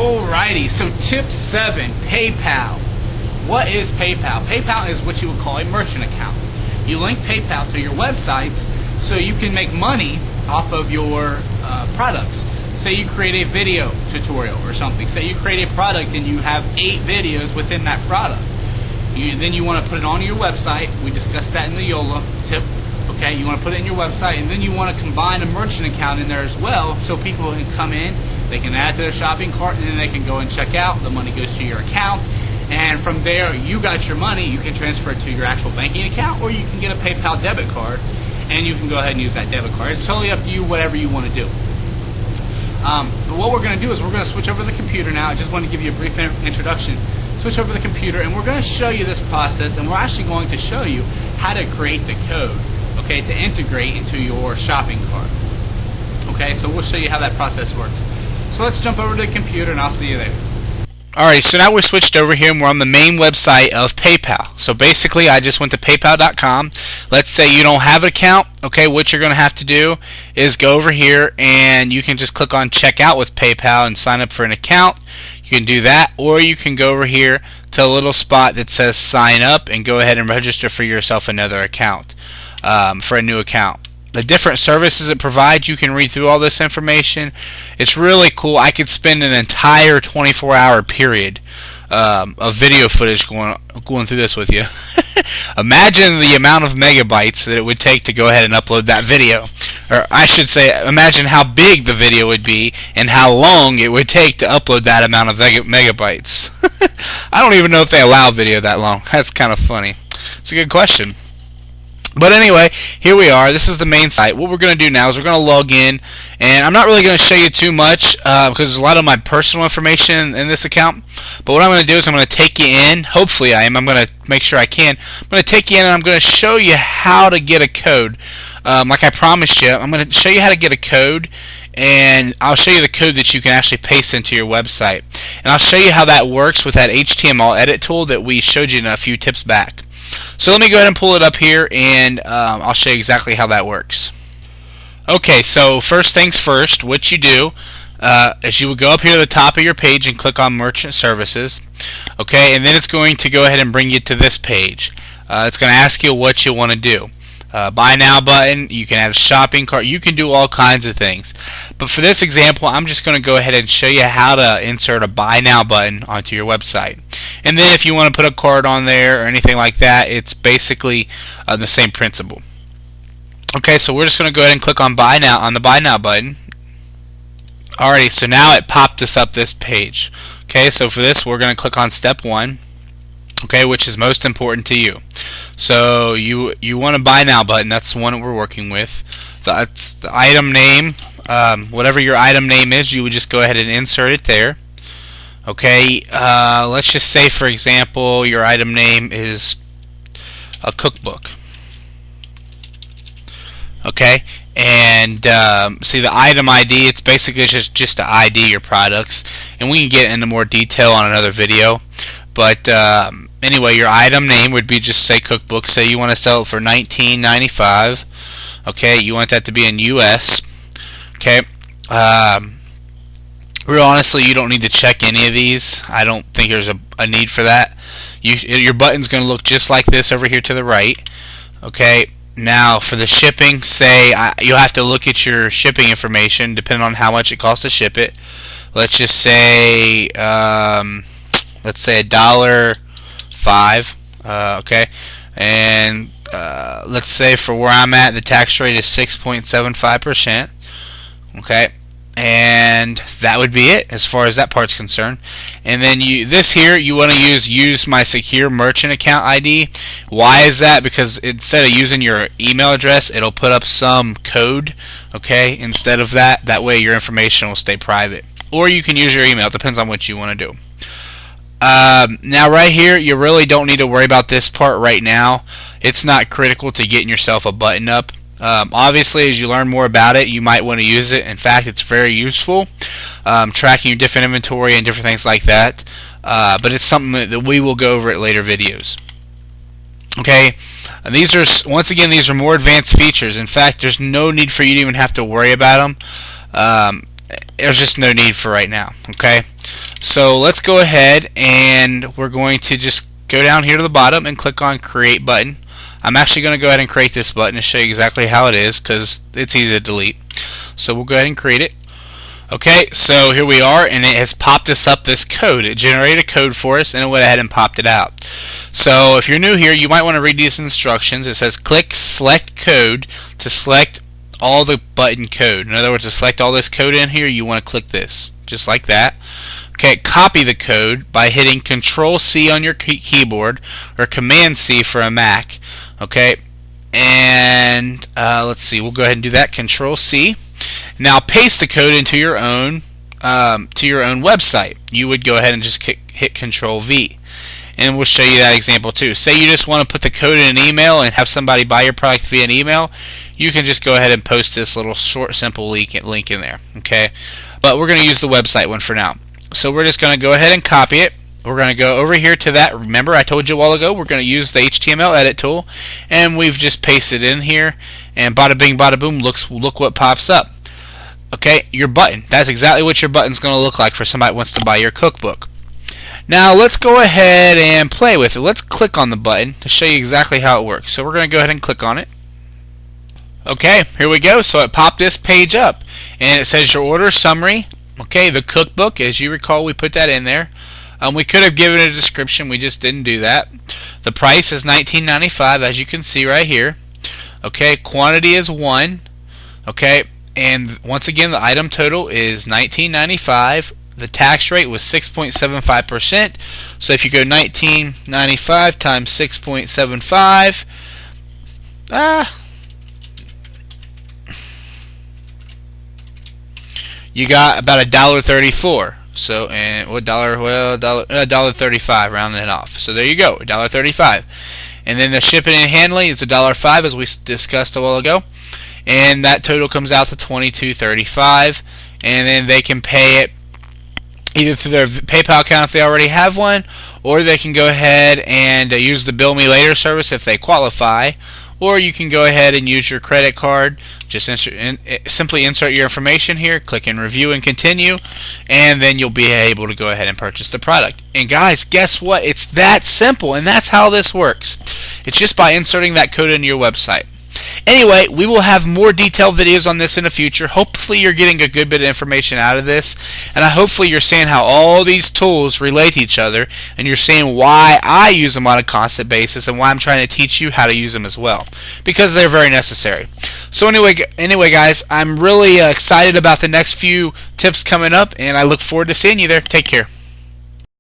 Alrighty, so tip 7, PayPal. What is PayPal? PayPal is what you would call a merchant account. You link PayPal to your websites so you can make money off of your products. Say you create a video tutorial or something. Say you create a product and you have 8 videos within that product. Then you want to put it on your website. We discussed that in the YOLA tip. Okay, you want to put it in your website, and then you want to combine a merchant account in there as well, so people can come in, they can add to their shopping cart, and then they can go and check out. The money goes to your account, and from there, you got your money. You can transfer it to your actual banking account, or you can get a PayPal debit card, and you can go ahead and use that debit card. It's totally up to you, whatever you want to do. But what we're going to do is we're going to switch over to the computer now. I just want to give you a brief introduction. Switch over to the computer, and we're going to show you this process, and we're actually going to show you how to create the code, okay, to integrate into your shopping cart. Okay, so we'll show you how that process works. So let's jump over to the computer, and I'll see you there. Alright, so now we're switched over here and we're on the main website of PayPal. So basically I just went to paypal.com. Let's say you don't have an account. Okay, what you're going to have to do is go over here and you can just click on check out with PayPal and sign up for an account. You can do that, or you can go over here to a little spot that says sign up and go ahead and register for yourself another account, for a new account. The different services it provides, you can read through all this information. It's really cool. I could spend an entire 24-hour period of video footage going through this with you. Imagine the amount of megabytes that it would take to go ahead and upload that video. Or I should say, imagine how big the video would be and how long it would take to upload that amount of megabytes. I don't even know if they allow video that long. That's kind of funny. It's a good question. But anyway, here we are. This is the main site. What we're going to do now is we're going to log in, and I'm not really going to show you too much because there's a lot of my personal information in this account. But what I'm going to do is I'm going to take you in. Hopefully I'm going to make sure I can. I'm going to take you in and I'm going to show you how to get a code. Like I promised you, I'm going to show you how to get a code, and I'll show you the code that you can actually paste into your website. And I'll show you how that works with that HTML edit tool that we showed you in a few tips back. So let me go ahead and pull it up here, and I'll show you exactly how that works. Okay, so first things first, what you do is you would go up here to the top of your page and click on Merchant Services. Okay, and then it's going to go ahead and bring you to this page. It's going to ask you what you want to do. Buy now button, you can add a shopping cart, you can do all kinds of things. But for this example, I'm just going to go ahead and show you how to insert a buy now button onto your website. And then if you want to put a card on there or anything like that, it's basically the same principle. Okay, so we're just going to go ahead and click on buy now on the buy now button. Alrighty, so now it popped us up this page. Okay, so for this we're going to click on step 1. Okay, which is most important to you. So you want a buy now button. That's the one that we're working with. That's the item name. Whatever your item name is, you would just go ahead and insert it there. Okay, let's just say, for example, your item name is a cookbook. Okay, and see the item ID, it's basically just to ID your products, and we can get into more detail on another video. But anyway, your item name would be just say cookbook. Say you want to sell it for $19.95. Okay, you want that to be in US. Okay. Real honestly, you don't need to check any of these. I don't think there's a need for that. Your button's going to look just like this over here to the right. Okay. Now for the shipping, say you'll have to look at your shipping information depending on how much it costs to ship it. Let's just say let's say $1.05, okay, and let's say for where I'm at, the tax rate is 6.75%, okay, and that would be it as far as that part's concerned. And then this here, you want to use my secure merchant account ID. Why is that? Because instead of using your email address, it'll put up some code, okay, instead of that. That way your information will stay private. Or you can use your email. It depends on what you want to do. Now right here, you really don't need to worry about this part right now. It's not critical to getting yourself a button up. Obviously, as you learn more about it, you might want to use it. In fact, it's very useful, tracking your different inventory and different things like that. But it's something that we will go over at later videos. Okay, and these are, once again, these are more advanced features. In fact, there's no need for you to even have to worry about them. there's just no need for right now. Okay, so let's go ahead and we're going to just go down here to the bottom and click on create button. I'm actually going to go ahead and create this button to show you exactly how it is, because it's easy to delete. So we'll go ahead and create it. Okay, so here we are, and it has popped us up this code. It generated a code for us, and it went ahead and popped it out. So if you're new here, you might want to read these instructions. It says click select code to select all the button code. In other words, to select all this code in here, you want to click this, just like that. Okay, copy the code by hitting Control-C on your keyboard, or Command-C for a Mac. Okay, and let's see, we'll go ahead and do that. Control-C. Now paste the code into your own website. You would go ahead and just hit Control-V, and we'll show you that example too. Say you just want to put the code in an email and have somebody buy your product via an email. You can just go ahead and post this little short, simple link in there. Okay, but we're going to use the website one for now. So we're just going to go ahead and copy it. We're going to go over here to that. Remember, I told you a while ago we're going to use the HTML edit tool, and we've just pasted it in here, and bada bing, bada boom. Look what pops up. Okay, your button. That's exactly what your button's going to look like for somebody who wants to buy your cookbook. Now let's go ahead and play with it. Let's click on the button to show you exactly how it works. So we're going to go ahead and click on it. Okay, here we go. So it popped this page up, and it says your order summary. Okay, the cookbook, as you recall, we put that in there. We could have given a description, we just didn't do that. The price is $19.95, as you can see right here. Okay, quantity is 1. Okay, and once again, the item total is $19.95. The tax rate was 6.75%. So if you go $19.95 times 6.75, you got about $1.34. So, and what dollar? Well, $1.35, rounding it off. So there you go, $1.35. And then the shipping and handling is $1.05, as we discussed a while ago. And that total comes out to $22.35. And then they can pay it either through their PayPal account if they already have one, or they can go ahead and use the Bill Me Later service if they qualify. Or you can go ahead and use your credit card. Just simply insert your information here, click in review and continue, and then you'll be able to go ahead and purchase the product. And guys, guess what? It's that simple, and that's how this works. It's just by inserting that code into your website. Anyway, we will have more detailed videos on this in the future. Hopefully you're getting a good bit of information out of this, and hopefully you're seeing how all these tools relate to each other, and you're seeing why I use them on a constant basis and why I'm trying to teach you how to use them as well, because they're very necessary. So anyway guys, I'm really excited about the next few tips coming up, and I look forward to seeing you there. Take care.